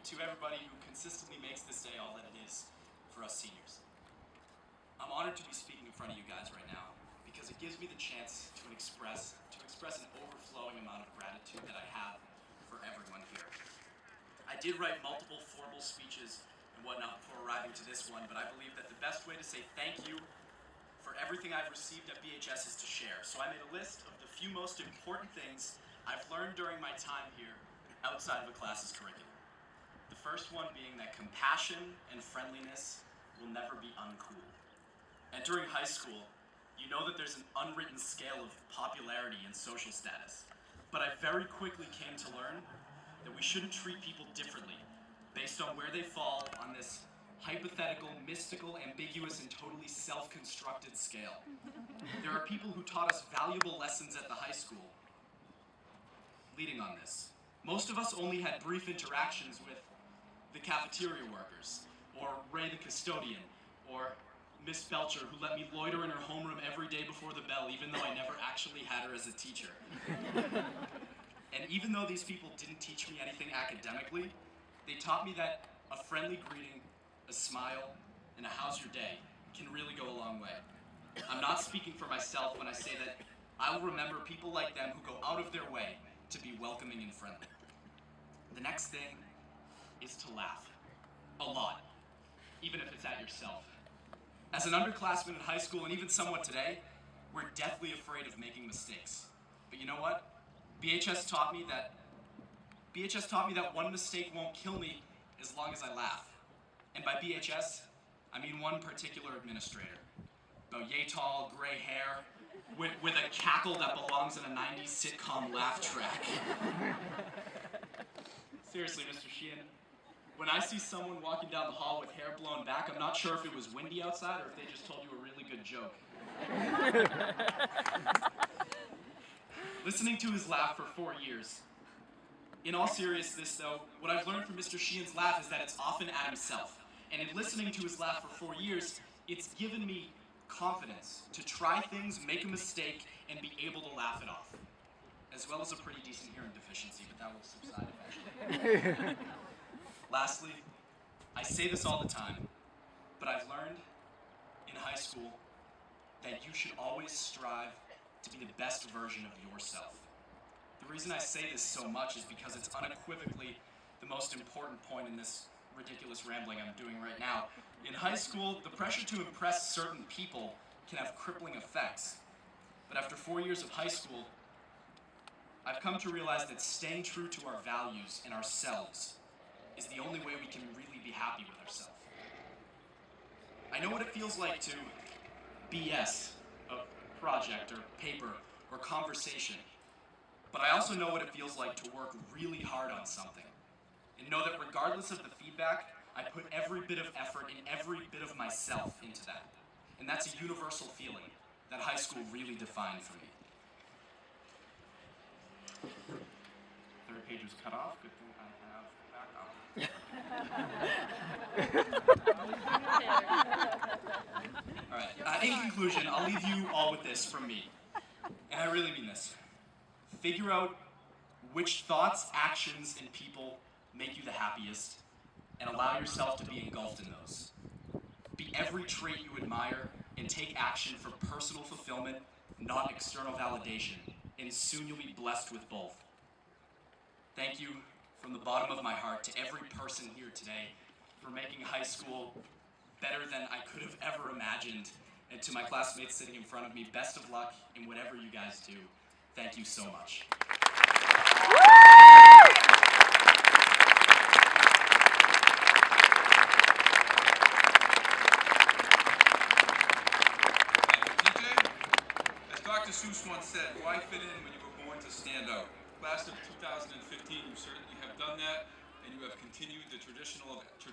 to everybody who consistently makes this day all that it is for us seniors. I'm honored to be speaking in front of you guys right now because it gives me the chance to express an overflowing amount of gratitude that I have for everyone here. I did write multiple formal speeches and whatnot before arriving to this one, but I believe that the best way to say thank you for everything I've received at BHS is to share. So I made a list of the few most important things I've learned during my time here outside of a class's curriculum. The first one being that compassion and friendliness will never be uncool. Entering high school, you know that there's an unwritten scale of popularity and social status. But I very quickly came to learn that we shouldn't treat people differently based on where they fall on this hypothetical, mystical, ambiguous, and totally self-constructed scale. There are people who taught us valuable lessons at the high school. Leading on this, most of us only had brief interactions with the cafeteria workers, or Ray the custodian, or Miss Belcher, who let me loiter in her homeroom every day before the bell, even though I never actually had her as a teacher. And even though these people didn't teach me anything academically, they taught me that a friendly greeting, a smile, and a how's your day can really go a long way. I'm not speaking for myself when I say that I will remember people like them who go out of their way to be welcoming and friendly. The next thing is to laugh. A lot. Even if it's at yourself. As an underclassman in high school, and even somewhat today, we're deathly afraid of making mistakes. But you know what? BHS taught me that one mistake won't kill me as long as I laugh. And by BHS, I mean one particular administrator. About yay tall, gray hair, with a cackle that belongs in a 90s sitcom laugh track. Seriously, Mr. Sheehan, when I see someone walking down the hall with hair blown back, I'm not sure if it was windy outside or if they just told you a really good joke. Listening to his laugh for 4 years. In all seriousness, though, what I've learned from Mr. Sheehan's laugh is that it's often at himself. And in listening to his laugh for 4 years, it's given me confidence to try things, make a mistake, and be able to laugh it off. As well as a pretty decent hearing deficiency, but that will subside eventually. Lastly, I say this all the time, but I've learned in high school that you should always strive to be the best version of yourself. The reason I say this so much is because it's unequivocally the most important point in this ridiculous rambling I'm doing right now. In high school, the pressure to impress certain people can have crippling effects. But after 4 years of high school, I've come to realize that staying true to our values and ourselves is the only way we can really be happy with ourselves. I know what it feels like to BS a project or paper or conversation, but I also know what it feels like to work really hard on something and know that regardless of the feedback, I put every bit of effort and every bit of myself into that. And that's a universal feeling that high school really defined for me. Third page was cut off. Good thing I have back on. All right. In conclusion, I'll leave you all with this from me. And I really mean this. Figure out which thoughts, actions, and people make you the happiest, and allow yourself to be engulfed in those. Be every trait you admire, and take action for personal fulfillment, not external validation, and soon you'll be blessed with both. Thank you from the bottom of my heart to every person here today for making high school better than I could have ever imagined. And to my classmates sitting in front of me, best of luck in whatever you guys do. Thank you so much. Dr. Seuss once said, why fit in when you were born to stand out? Class of 2015, you certainly have done that, and you have continued the tradition of